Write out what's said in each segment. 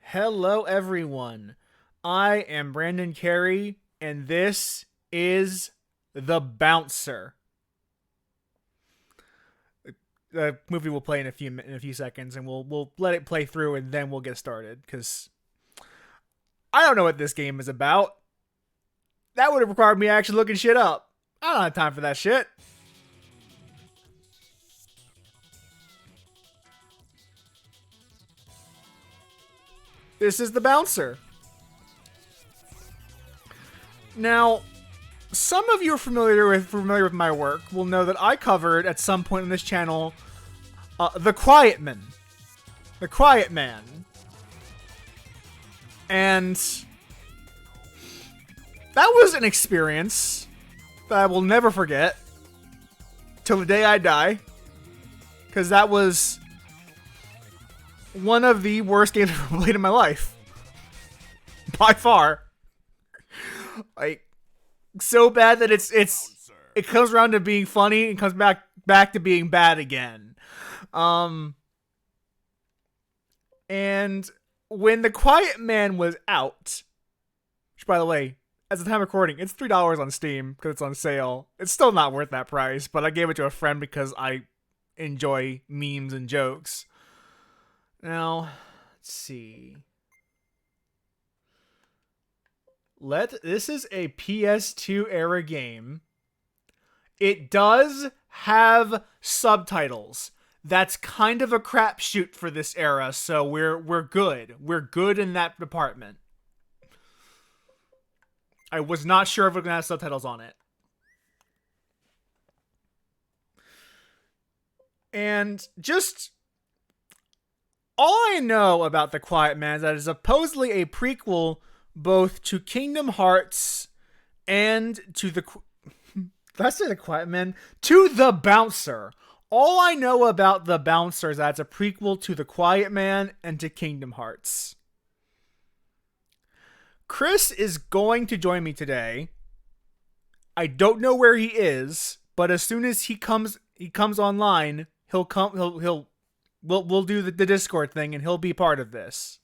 Hello, everyone. I am Brandon Carey, and this is The Bouncer. The movie will play in a few seconds, and we'll let it play through, and then we'll get started. Because I don't know what this game is about. That would have required me actually looking shit up. I don't have time for that shit. This is The Bouncer. Now, some of you are familiar with my work will know that I covered at some point on this channel The Quiet Man, and that was an experience that I will never forget till the day I die, because that was one of the worst games I've ever played in my life, by far. Like, so bad that it comes around to being funny and comes back to being bad again. And when The Quiet Man was out, which, by the way, as the time of recording, it's $3 on Steam because it's on sale. It's still not worth that price, but I gave it to a friend because I enjoy memes and jokes. Now, let's see. This is a PS2 era game. It does have subtitles. That's kind of a crapshoot for this era, so we're good. We're good in that department. I was not sure if we're gonna have subtitles on it. And just all I know about The Quiet Man is that it's supposedly a prequel both to Kingdom Hearts and to the... Did I say The Quiet Man? To The Bouncer. All I know about The Bouncer is that it's a prequel to The Quiet Man and to Kingdom Hearts. Chris is going to join me today. I don't know where he is, but as soon as he comes online, we'll do the Discord thing and he'll be part of this.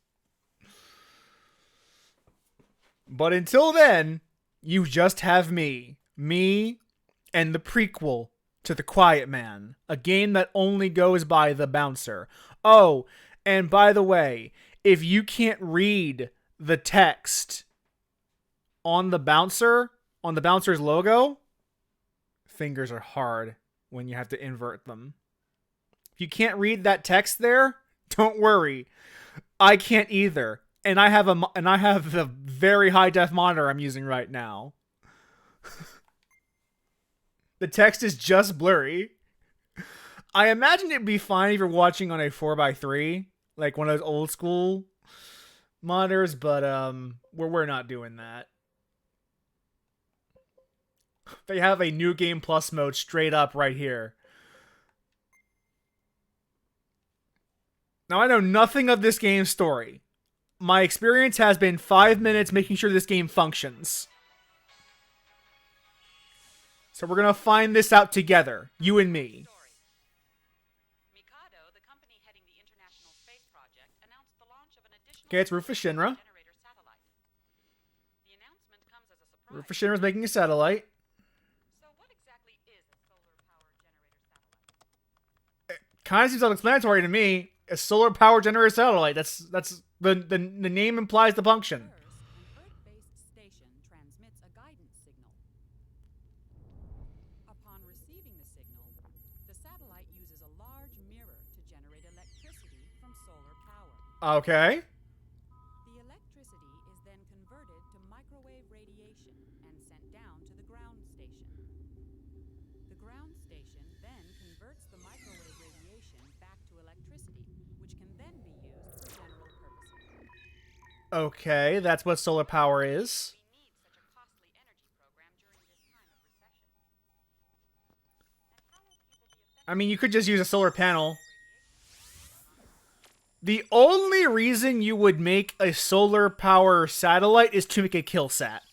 But until then, you just have me, and the prequel to The Quiet Man, a game that only goes by The Bouncer. Oh, and by the way, if you can't read the text on the bouncer's logo, fingers are hard when you have to invert them. If you can't read that text there, don't worry. I can't either. And I have the very high def monitor I'm using right now. The text is just blurry. I imagine it'd be fine if you're watching on a 4x3, like one of those old school monitors, but we're not doing that. They have a new game plus mode straight up right here. Now, I know nothing of this game's story. My experience has been 5 minutes making sure this game functions. So we're gonna find this out together, you and me. Okay, it's Rufus Shinra. Rufus Shinra's making a satellite. It kind of seems self-explanatory to me. A solar power generator satellite. That's the name implies the function. An Earth-based station transmits a guidance signal. Upon receiving the signal, the satellite uses a large mirror to generate electricity from solar power. Okay. The electricity is then converted to microwave radiation and sent down to the ground station. The ground station then converts the microwave radiation back to electricity, which can then be used for general purposes. Okay, that's what solar power is. We need such a costly energy program during this time of recession. And how will people be affected? I mean, you could just use a solar panel. The only reason you would make a solar power satellite is to make a kill sat.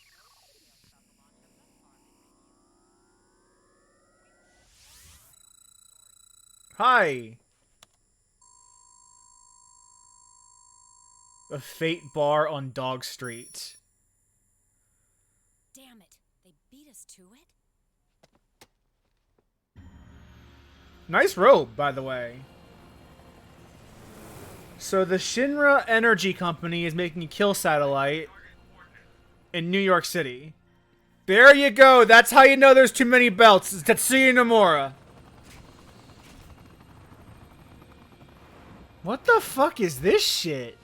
Hi. A Fate bar on Dog Street. Damn it. They beat us to it? Nice robe, by the way. So the Shinra Energy Company is making a kill satellite in New York City. There you go. That's how you know there's too many belts. It's Tetsuya Nomura. What the fuck is this shit?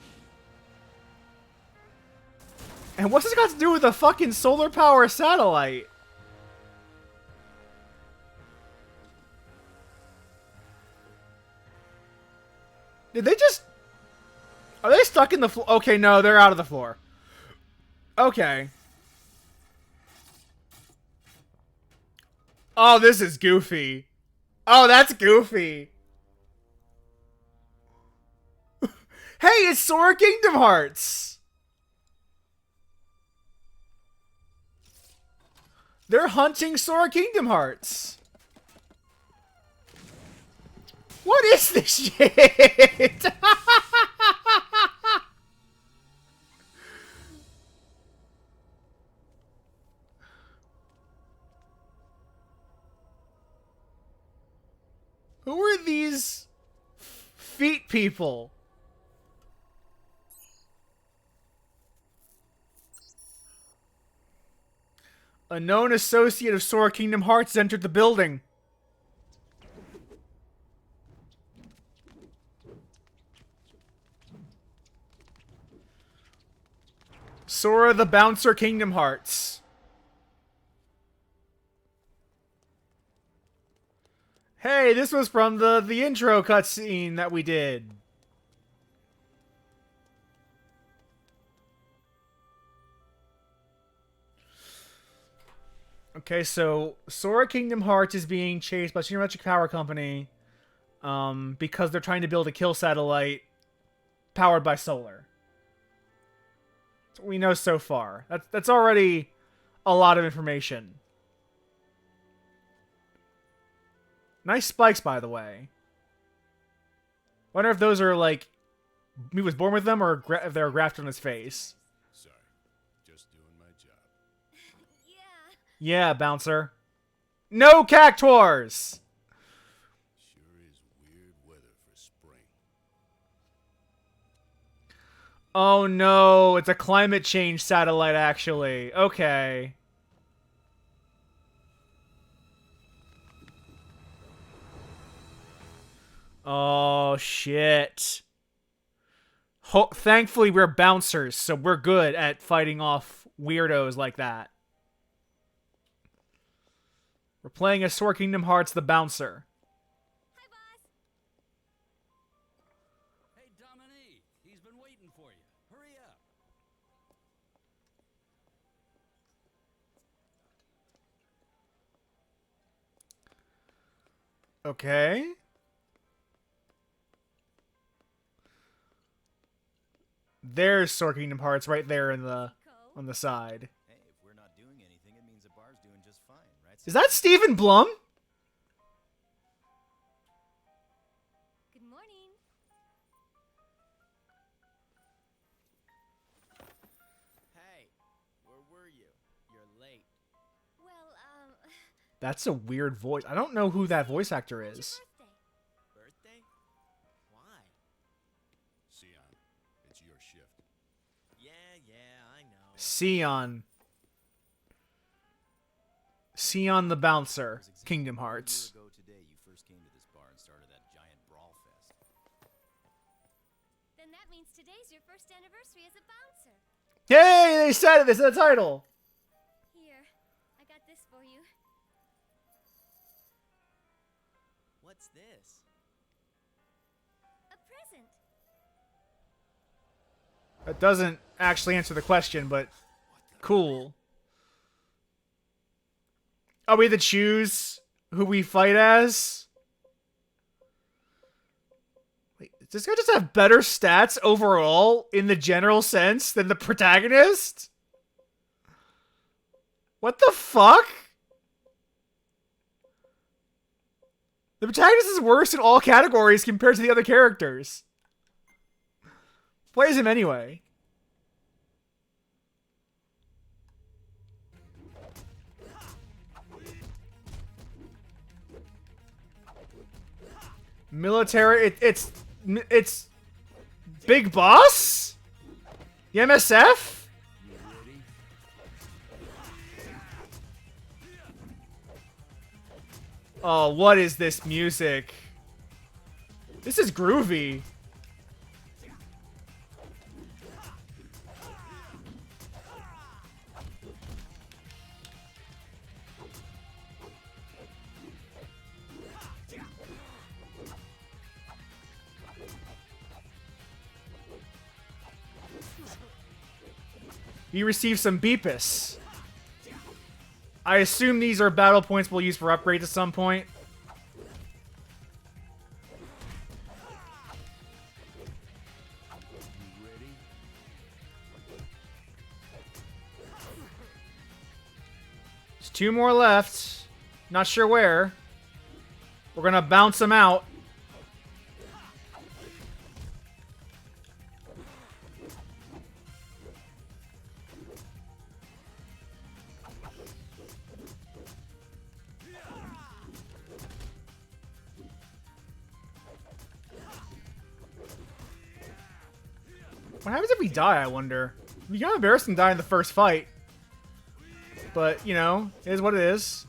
And what's this got to do with a fucking solar power satellite? Did they just... Are they stuck in the floor? Okay, no, they're out of the floor. Okay. Oh, this is goofy. Oh, that's goofy. Hey, it's Sora Kingdom Hearts. They're hunting Sora Kingdom Hearts. What is this shit? Who are these feet people? A known associate of Sora Kingdom Hearts entered the building. Sora the Bouncer Kingdom Hearts. Hey, this was from the intro cutscene that we did. Okay, so Sora Kingdom Hearts is being chased by Shinra Electric Power Company because they're trying to build a kill satellite powered by solar. That's what we know so far. That's already a lot of information. Nice spikes, by the way. Wonder if those are like he was born with them or if they're grafted on his face. Sorry, just doing my job. Yeah, bouncer. No cactuars! Sure is weird weather for spring. Oh no, it's a climate change satellite actually. Okay. Oh shit. Thankfully we're bouncers, so we're good at fighting off weirdos like that. We're playing as Sora Kingdom Hearts the Bouncer. Hi, boss. Hey, Dominique, he's been waiting for you. Hurry up. Okay. There's Sora Kingdom Hearts right there in the on the side. Hey, if we're not doing anything, it means the bar's doing just fine, right? Is that Stephen Blum? Good morning. Hey, where were you? You're late. Well, That's a weird voice. I don't know who that voice actor is. birthday. Birthday? Why? Sion, it's your shift. Yeah, I know. Sion. Sion the Bouncer. It was exactly Kingdom 1 Hearts. year ago today you first came to this bar and started that giant brawl fest. Then that means today's your first anniversary as a bouncer. Yay! They said it. They said the title. Here, I got this for you. What's this? A present. That doesn't actually answer the question, but cool. Oh, we have to choose who we fight as? Wait, does this guy just have better stats overall in the general sense than the protagonist? What the fuck? The protagonist is worse in all categories compared to the other characters. plays him anyway. Military, it's Big Boss? The MSF? Oh, what is this music? This is groovy. You receive some Beepus. I assume these are battle points we'll use for upgrades at some point. There's 2 more left. Not sure where. We're gonna bounce them out. What happens if we die, I wonder? It'd be kind of embarrassing to die in the first fight. But, you know, it is what it is.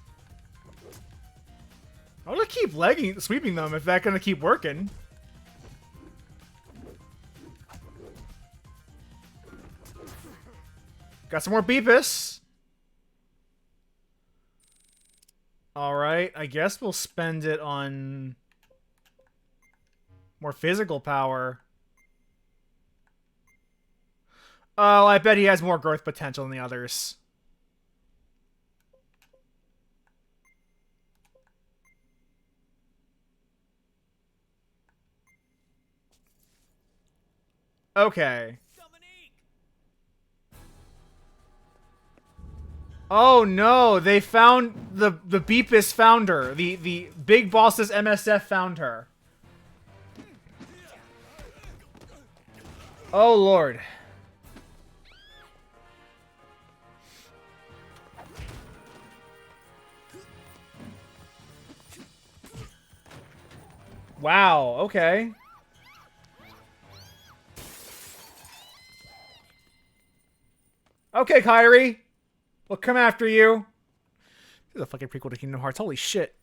I'm gonna keep sweeping them if that's gonna keep working. Got some more Beepus. Alright, I guess we'll spend it on more physical power. Oh, I bet he has more growth potential than the others. Okay. Oh no, they found the Beepus found her. The Big Boss's MSF found her. Oh lord. Wow, okay. Okay, Kyrie. We'll come after you. This is a fucking prequel to Kingdom Hearts. Holy shit.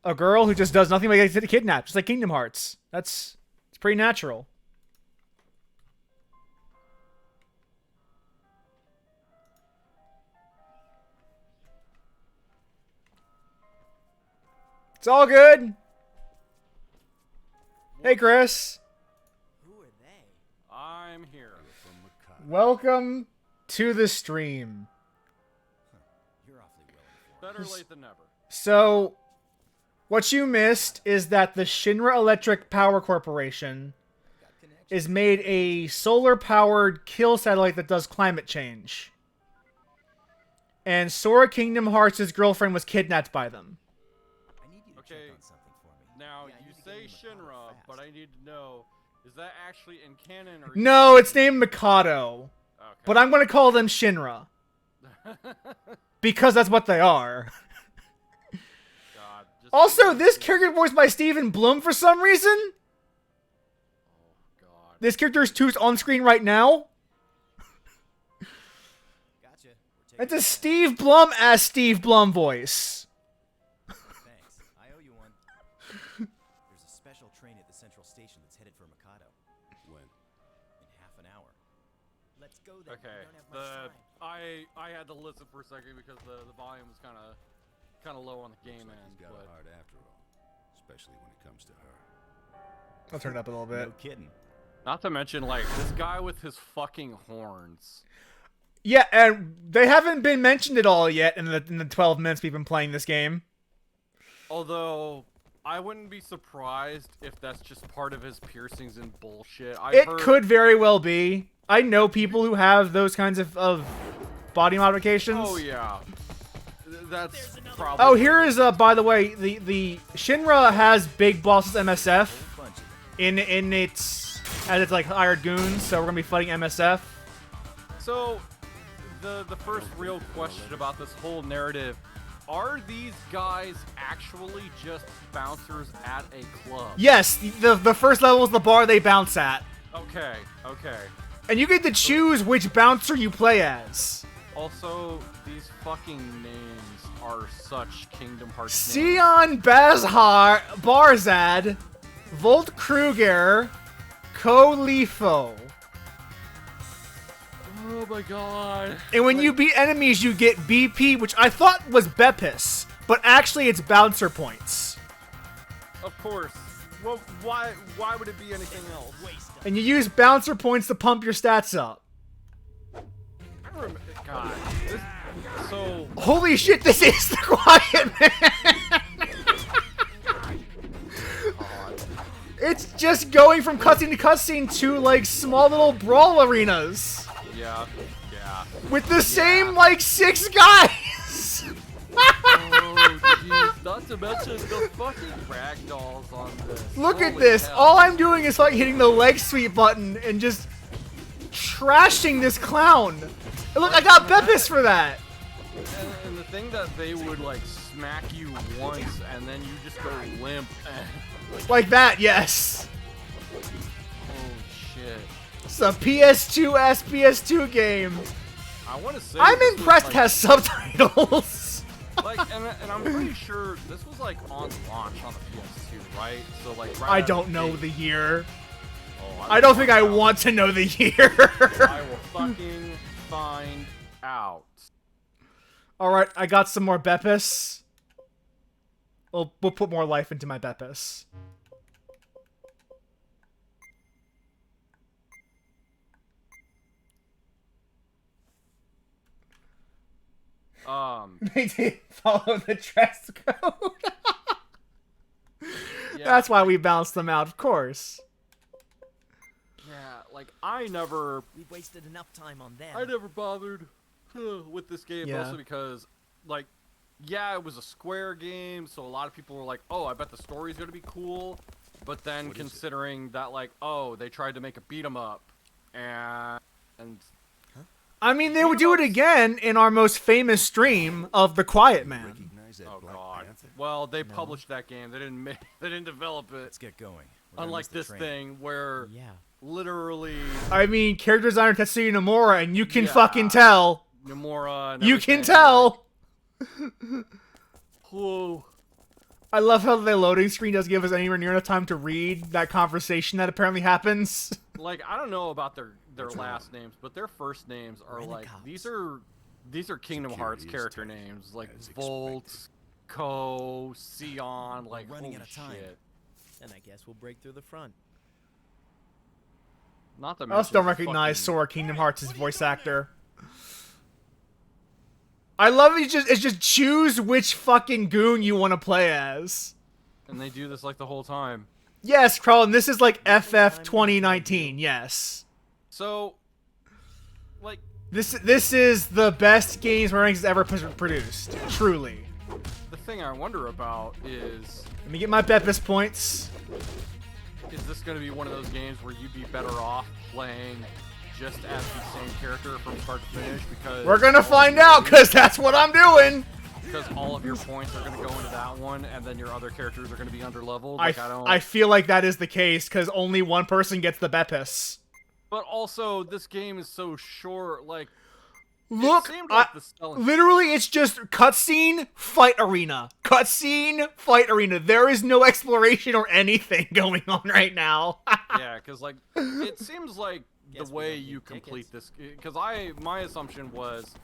A girl who just does nothing but get kidnapped, just like Kingdom Hearts. It's pretty natural. It's all good. Hey, Chris. Who are they? I'm here. Welcome to the stream. You're awfully willing. Better late than never. So, what you missed is that the Shinra Electric Power Corporation is made a solar-powered kill satellite that does climate change. And Sora Kingdom Hearts' girlfriend was kidnapped by them. I need you to Okay, check on something for me. Now, Yeah, I you need to say get in Mikado Shinra, fast. but I need to know, is that actually in canon or... No, it's named Mikado. Okay. But I'm going to call them Shinra. Because that's what they are. God, just Also, this character voiced by Stephen Blum for some reason. Oh, God. This character's tooth on screen right now. Gotcha. It's a Steve Blum as Steve Blum voice. Thanks. I owe you one. There's a special train at the central station that's headed for Mikado. When? In half an hour. Let's go then. Okay, We don't have much time. I had to listen for a second because the volume was kind of low on the game Looks like end. he's got But a heart after all, especially when it comes to her. I'll turn it up a little bit. No kidding. not to mention, like, this guy with his fucking horns. Yeah, and they haven't been mentioned at all yet in the 12 minutes we've been playing this game. Although, I wouldn't be surprised if that's just part of his piercings and bullshit. It could very well be. I know people who have those kinds of body modifications. Oh, yeah. That's probably... Oh, here is, by the way, the Shinra has Big Boss's MSF in its as it's like hired goons. So we're gonna be fighting MSF. So, the first real question about this whole narrative: are these guys actually just bouncers at a club? Yes, the first level is the bar they bounce at, Okay. Okay. and you get to choose which bouncer you play as. Also, these fucking names are such Kingdom Hearts names. Sion Bazhar Barzad, Volt Kruger, Kolifo. Oh my god. And when you beat enemies, you get BP, which I thought was Bepis, but actually it's bouncer points. Of course. Well, why would it be anything else? And you use bouncer points to pump your stats up. God. So... Holy shit, this is the Quiet Man! It's just going from cutscene to cutscene to, like, small little brawl arenas. Yeah. Yeah. With the same, like, 6 guys! Oh, jeez. Not to mention the fucking ragdolls on this. Look at Holy this. hell. All I'm doing is, like, hitting the leg sweep button and just trashing this clown. And look, I got Bepis for that. And the thing that they would, like, smack you once and then you just go limp and... Like that, yes. Oh, shit. It's a PS2 PS2 game. I want to say... I'm this was, impressed like, it has subtitles. Like, and I'm pretty sure this was, like, on launch on the PS2, right? So, like, right I out of don't the know gate- the year. Oh, I don't think I find out. want to know the year. I will fucking find out. Alright, I got some more Bepis. We'll put more life into my Bepis. They did follow the dress code. Yeah, That's why we balanced them out, of course. yeah, like, I never We've wasted enough time on them. I never bothered with this game, Yeah. mostly because, like, yeah, it was a Square game, so a lot of people were like, oh, I bet the story's gonna be cool. But then What is it? considering that, like, oh, they tried to make a beat 'em up, and I mean, they would do it again in our most famous stream of The Quiet Man. Recognize that oh Black god, Panther? well, they published that game. They didn't make, they didn't develop it. Let's get going. We're gonna Unlike miss the this train. thing where Yeah. literally I mean, character designer Tetsuya Nomura, and you can Yeah. fucking tell. Nomura. And You can everything, tell. like, whoa. I love how the loading screen doesn't give us anywhere near enough time to read that conversation that apparently happens. Like, I don't know about their last names, but their first names are We're in the like cops. these are Kingdom Hearts Security is character tight, names, like as Volt, Ko, Sion, like running holy out of time. shit. And I guess we'll break through the front. Not to I also mention don't the recognize fucking- Sora Kingdom Hearts' voice actor. I love it's just choose which fucking goon you want to play as. And they do this like the whole time. Yes, Krellin, this is like FF 2019, yes. So, like, This is the best game Square Enix has ever produced. Truly. the thing I wonder about is Let me get my Bepis points. this going to be one of those games where you'd be better off playing just as the same character from start to finish? Because We're gonna all find of your- out, because that's what I'm doing. Because all of your points are going to go into that one, and then your other characters are going to be underleveled. Like, I don't. I feel like that is the case, because only one person gets the Bepis. But also, this game is so short. Like, Look, it seemed like the selling. literally, it's just cutscene, fight arena. Cutscene, fight arena. There is no exploration or anything going on right now. Yeah, because like it seems like the Guess we way don't you need complete tickets. this. Because my assumption was,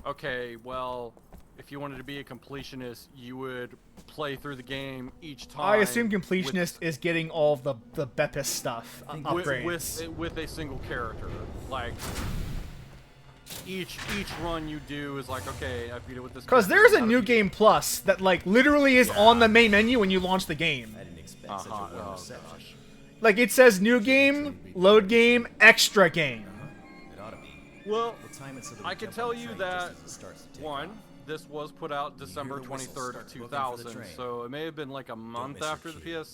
okay, well, if you wanted to be a completionist, you would play through the game each time. I assume completionist is getting all of the Bepis stuff, upgrades. with a single character. Like each run you do is like, okay, I beat it with this. Because character, there's a gotta new beat game plus that like literally is on the main menu when you launch the game. I didn't expect it. such a Uh-huh. warm Oh, reception. gosh. Like it says new game, load game, extra game. It ought to be. Well, We'll time it so that I we can jump tell on the you train that just as it starts to take one, off. this was put out December the whistle 23rd, start, looking for the 2000, train. so it may have been like a month miss your after the cue.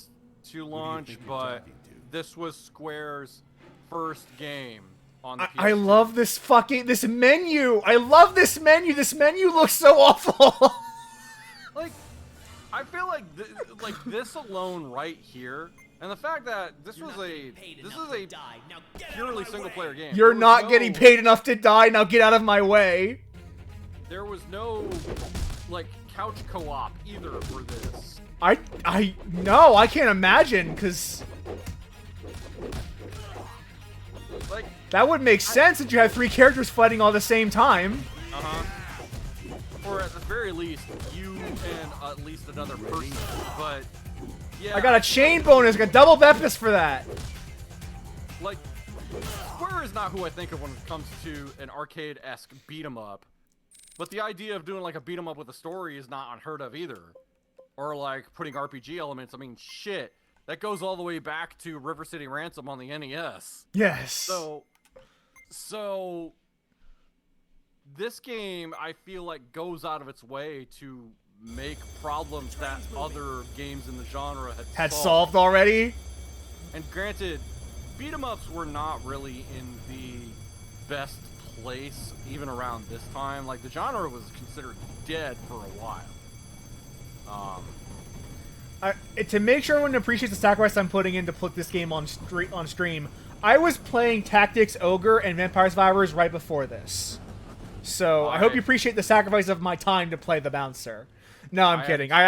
PS2 launch, but this was Square's first game on the PS2. I love this menu. I love this menu. This menu looks so awful. Like, I feel like this alone right here, and the fact that this is a purely single player game. You're not getting paid enough to die. Now get out of my way. There was no like couch co-op either for this. No, I can't imagine, because Like, that would make sense that you have 3 characters fighting all at the same time. or at the very least, you and at least another person. But yeah, I got a chain bonus, got double Bepis for that. like, Square is not who I think of when it comes to an arcade-esque beat 'em up. But the idea of doing like a beat 'em up with a story is not unheard of either. Or like putting RPG elements. I mean, shit, that goes all the way back to River City Ransom on the NES. Yes. So this game, I feel like, goes out of its way to make problems that other games in the genre had solved already. And granted, beat 'em ups were not really in the best place even around this time. Like, the genre was considered dead for a while. To make sure everyone appreciates the sacrifice I'm putting in to put this game on stream, I was playing Tactics Ogre and Vampire Survivors right before this. So I hope you appreciate the sacrifice of my time to play the bouncer. No, I'm kidding. I'm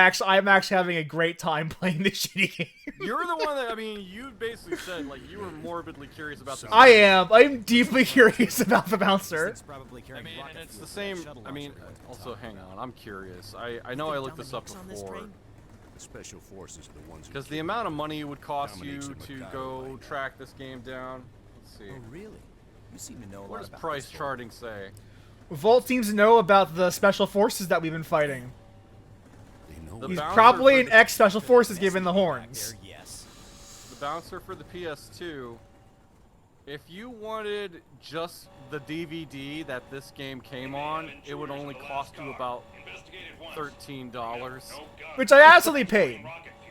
actually having a great time playing this shitty game. You're the one that, I mean, you basically said, like, you were morbidly curious about this. I am. I'm deeply curious about the bouncer. I mean, and it's the same. I mean, also, hang on. I'm curious. I know I looked this up before. The special forces are the ones who Because the kill amount of money it would cost you Dominates in to Macau go like that. track this game down. Let's see. Oh, really? You seem to know a What lot does about price this. charting say? Volt seems to know about the special forces that we've been fighting. They know The He's bouncer probably for an the- ex-special forces given the horns. There, yes. The bouncer for the PS2. If you wanted just the DVD that this game came on, it would only cost you about $13. Which I absolutely paid.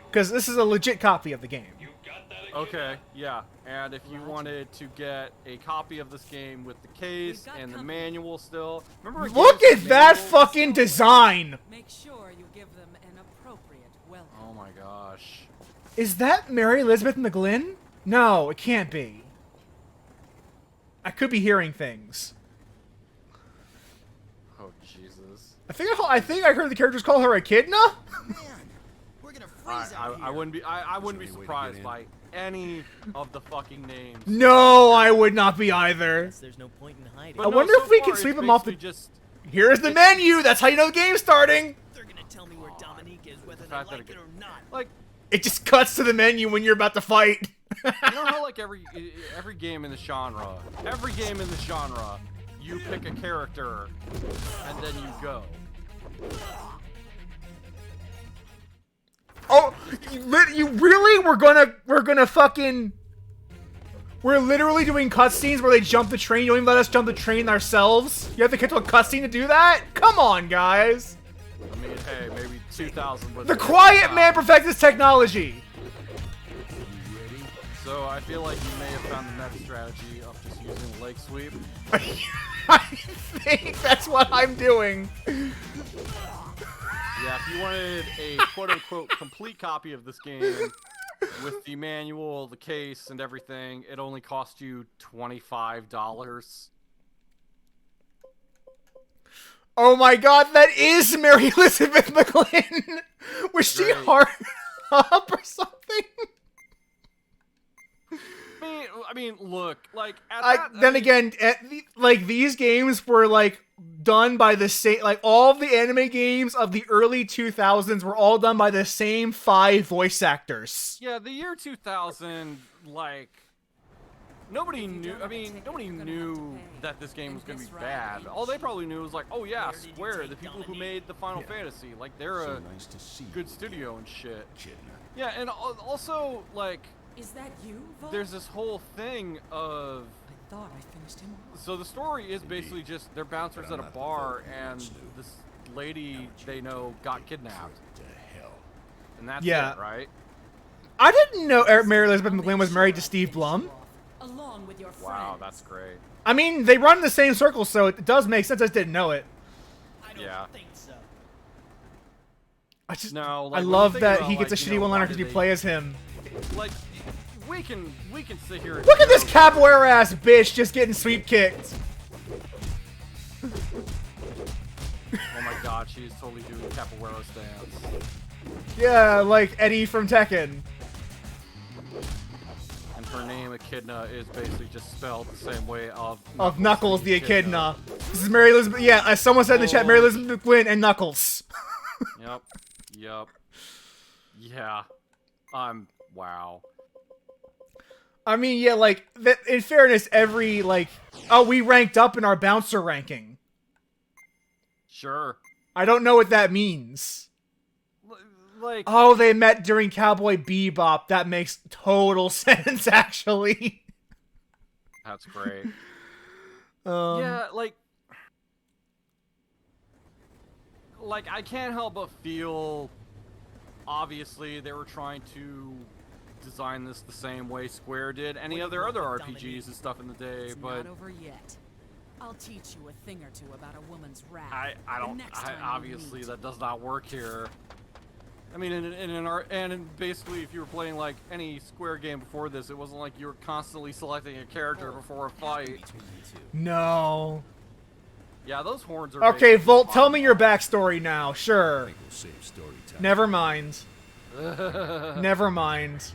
Because this is a legit copy of the game. Okay, yeah. And if you wanted to get a copy of this game with the case and the manual still, remember? Look at that fucking design! Make sure you give them an appropriate welcome. Oh my gosh. Is that Mary Elizabeth McGlynn? No, it can't be. I could be hearing things. Oh Jesus. I think I heard the characters call her Echidna? Man, we're gonna freeze out I wouldn't be. I wouldn't be Is there any way to surprised get in? by any of the fucking names. No, I would not be either. Guess there's no point in hiding. I wonder if we can sweep him off the- Just Here's the menu! That's how you know the game's starting! They're gonna tell me where Dominique is, whether they fact that like it- it or not. like, It just cuts to the menu when you're about to fight. you know how like every game in the genre, you pick a character and then you go. Oh, you really? We're gonna fucking... We're literally doing cutscenes where they jump the train. You don't even let us jump the train ourselves? You have to get to a cutscene to do that? Come on, guys. I mean, hey, maybe 2000 was The Quiet Man perfected this technology. So I feel like you may have found the meta strategy of just using leg sweep. I think that's what I'm doing. Yeah, if you wanted a quote-unquote complete copy of this game with the manual, the case, and everything, it only cost you $25. Oh my god, that is Mary Elizabeth McGlynn! Was she Great. hard up or something? I mean, look, like, these games were, like, done by the same... Like, all of the anime games of the early 2000s were all done by the same 5 voice actors. yeah, the year 2000, like, nobody knew, nobody knew that this game was going to be bad. All they probably knew was like, oh yeah, Square, the people who made the Final Fantasy, like, they're So a nice to see good you, studio and shit. Echidna. Yeah, and also, like, Is that you, Vol? there's this whole thing of... I thought I finished him off. So the story is basically just they're bouncers But at I'm a not the bar, villain, and Snoop. this lady they know got kidnapped, To hell. and that's Yeah. it, right? I didn't know Mary Elizabeth McGlynn was married to Steve Blum. Along with your friends. Wow, that's great. I mean, they run in the same circle, so it does make sense. I just didn't know it. Yeah. I just, No, like, I when you love think that about, he gets a like, you shitty know, one-liner why because did you they- play as him. Like, we can sit here. And Look at this joke. capoeira ass bitch just getting sweep kicked. Oh my god, she's totally doing capoeira stance. Yeah, like Eddie from Tekken. And her name, Echidna, is basically just spelled the same way Of Knuckles the Echidna. This is Mary Elizabeth. Yeah, as someone said in the chat, Mary Elizabeth McGlynn and Knuckles. Yep. Yeah. Wow. I mean, yeah, like, in fairness, every, like, oh, we ranked up in our bouncer ranking. Sure. I don't know what that means. Like, Oh, they met during Cowboy Bebop. That makes total sense, actually. that's great. Yeah, like I can't help but feel, obviously they were trying to design this the same way Square did any of their other RPGs and stuff in the day, It's but not over yet. I'll teach you a thing or two about a woman's wrath. I the don't, next time we obviously meet. that does not work here. I mean, basically, if you were playing like any Square game before this, it wasn't like you were constantly selecting a character before a fight. Between you two. no. Yeah, those horns are. Okay, basically Volt, tell fine. me your backstory now. Sure. I think we'll save story time. Never mind. Never mind.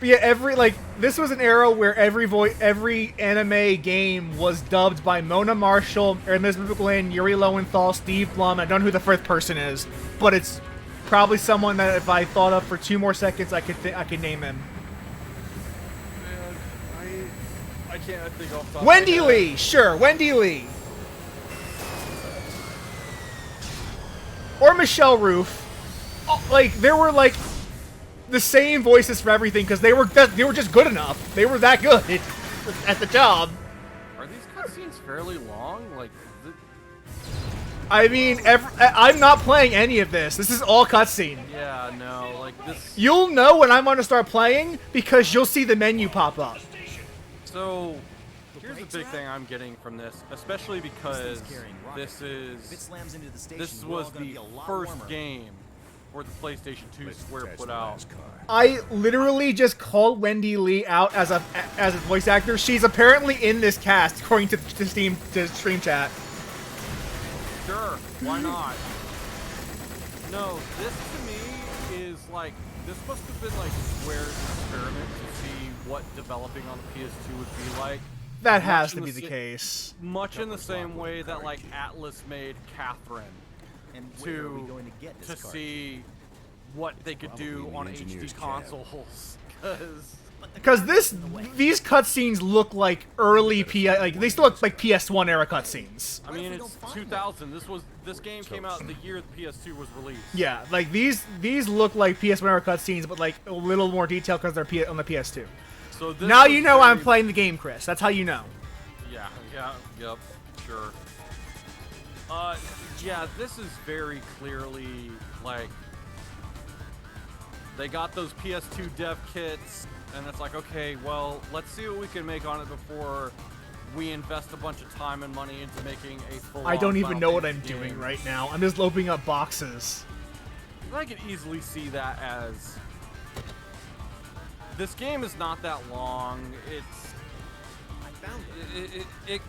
But yeah, this was an era where every anime game was dubbed by Mona Marshall, Elizabeth McGlynn, Yuri Lowenthal, Steve Blum. I don't know who the fifth person is, but it's probably someone that if I thought of for 2 more seconds, I could name him. Man, I can't think off the top of Wendy my head. Lee, sure, Wendy Lee. Or Michelle Roof. Oh, like, there were, like, the same voices for everything, because they were just good enough. They were that good at the job. Are these cutscenes fairly long? Like, I mean, I'm not playing any of this. This is all cutscene. yeah, no, like this. You'll know when I'm going to start playing, because you'll see the menu pop up. So, here's the big thing I'm getting from this, especially because carrying this rockets. If it is slams into the station, this we're all was gonna the be a lot first warmer. game for the PlayStation 2 Let's Square attach put the out. last car. I literally just called Wendy Lee out as a voice actor. She's apparently in this cast, according to Stream Chat. Sure, why not? No, this to me is like, this must have been like Square's experiment to see what developing on the PS2 would be like. That has Much to in be the case. Much in the same way that like Atlas made Catherine And where are we to going to get this card? see what they could do Probably in the on engineer's HD cab. consoles. Because these cutscenes look like early they still look like PS1 era cutscenes. I mean, it's 2000. This game came out the year the PS2 was released. Yeah, like these look like PS1 era cutscenes, but like a little more detail because they're on the PS2. So this Now was you know I'm very- playing the game, Chris. That's how you know. Yeah, yep, sure. Yeah, this is very clearly, like, they got those PS2 dev kits, and it's like, okay, well, let's see what we can make on it before we invest a bunch of time and money into making a full I don't even know what I'm doing right now. I'm just opening up boxes. I could easily see that as... This game is not that long.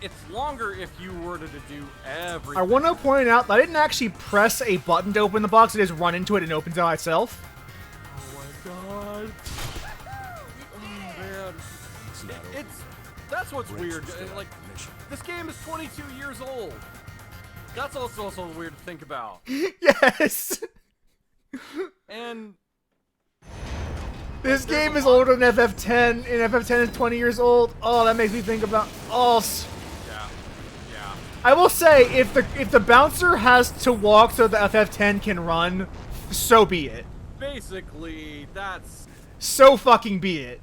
It's longer if you were to do everything. I want to point out that I didn't actually press a button to open the box. I just run into it and it opens it by itself. Oh my god. Oh man. That's what's weird. Like, this game is 22 years old. That's also weird to think about. Yes! And This game is older than FF10, and FF10 is 20 years old. Oh, that makes me think about... Oh, yeah. I will say, if the bouncer has to walk so the FF10 can run, so be it. Basically, So fucking be it.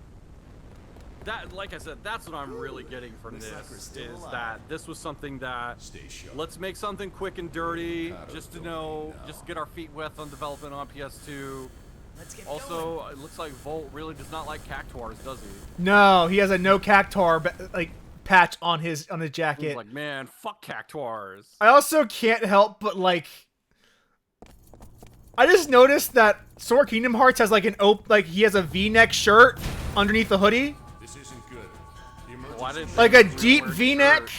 like I said, that's what I'm really getting from Looks like we're this, still is alive. that this was something that, Stay sharp. let's make something quick and dirty, just to get our feet wet on development on PS2. Let's get Also, it looks like Volt really does not like cactuars, does he? No, he has a no cactuar like patch on his jacket. He's like, man, fuck cactuars. I also can't help but like. I just noticed that Sword Kingdom Hearts has like he has a V-neck shirt underneath the hoodie, This isn't good. The Why emergency did like they a wear deep shirt? V-neck.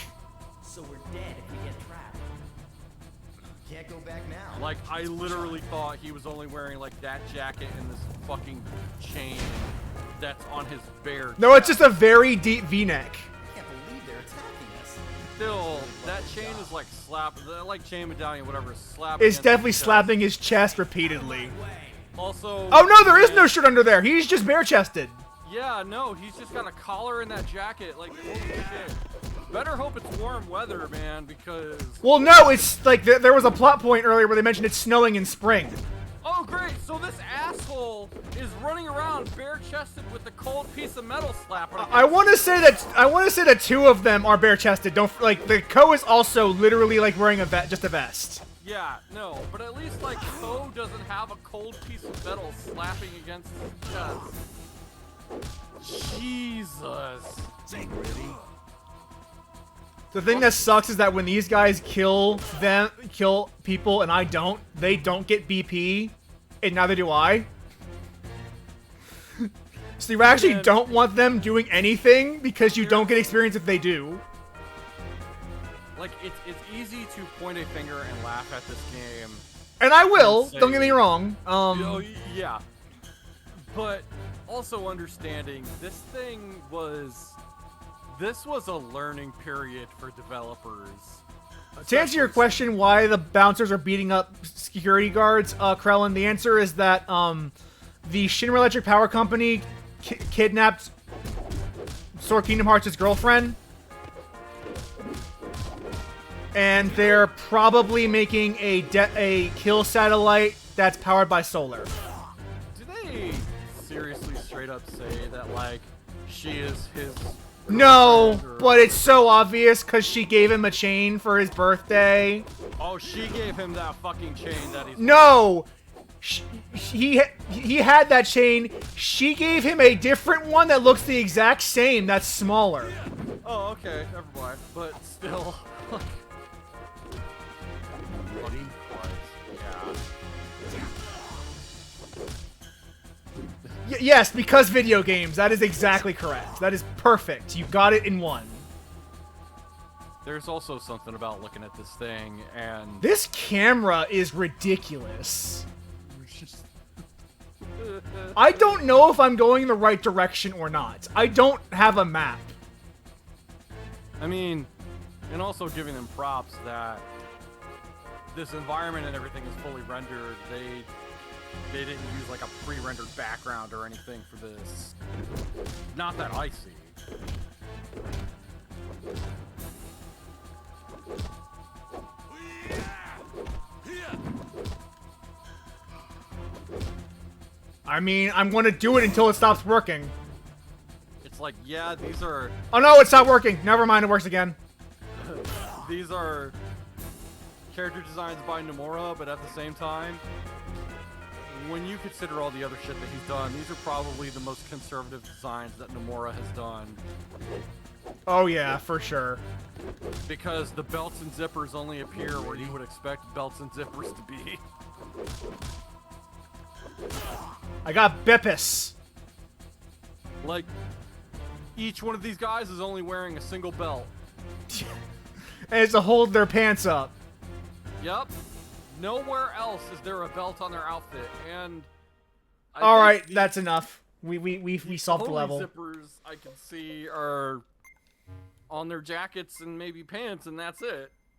So we're dead if we get trapped. Can't go back now. Like, I literally thought he was only wearing like that jacket and this fucking chain that's on his bare No, it's chest. just a very deep V-neck. Can't believe they're attacking us. Still, that chain is like like chain medallion, whatever, slapping. It's against definitely his chest. slapping his chest repeatedly. Also. Oh no, there is man, no shirt under there. He's just bare-chested. Yeah, no, he's just got a collar in that jacket. Like, holy shit. Better hope it's warm weather, man, because. Well, no, it's like there was a plot point earlier where they mentioned it's snowing in spring. Oh, great! So this asshole is running around bare-chested with a cold piece of metal slapping. I want to say that two of them are bare-chested. Don't like the Ko is also literally like wearing just a vest. Yeah, no, but at least like Ko doesn't have a cold piece of metal slapping against his chest. Jesus. The thing that sucks is that when these guys kill people and I don't, they don't get BP, and neither do I. So you actually Man. don't want them doing anything because you don't get experience if they do. Like, it's easy to point a finger and laugh at this game. And I will, Insane. don't get me wrong. Yeah. But also understanding this was a learning period for developers. To answer your question, why the bouncers are beating up security guards, Krellin, the answer is that the Shinra Electric Power Company kidnapped Sword Kingdom Hearts' girlfriend, and they're probably making a kill satellite that's powered by solar. Do they seriously straight up say that, like, she is his No, girlfriend, or- but it's so obvious because she gave him a chain for his birthday. Oh, she gave him that fucking chain that he's... No! He had that chain. She gave him a different one that looks the exact same. That's smaller. Oh, okay, never mind. But still, like... Fucking Christ, yeah. Yes, because video games. That is exactly correct. That is perfect. You got it in one. There's also something about looking at this thing and... This camera is ridiculous. I don't know if I'm going the right direction or not. I don't have a map. I mean, and also giving them props that this environment and everything is fully rendered. They didn't use like a pre-rendered background or anything for this. Not that I see. I mean, I'm going to do it until it stops working. It's like, yeah, these are Oh no, it stopped working. Never mind, it works again. these are character designs by Nomura, but at the same time, when you consider all the other shit that he's done, these are probably the most conservative designs that Nomura has done. Oh yeah, for sure. Because the belts and zippers only appear where you would expect belts and zippers to be. I got Bippus. Like, each one of these guys is only wearing a single belt. And it's to hold their pants up. Yep. Nowhere else is there a belt on their outfit, and... All right, the that's enough. We solved the only level. zippers I can see are on their jackets and maybe pants, and that's it.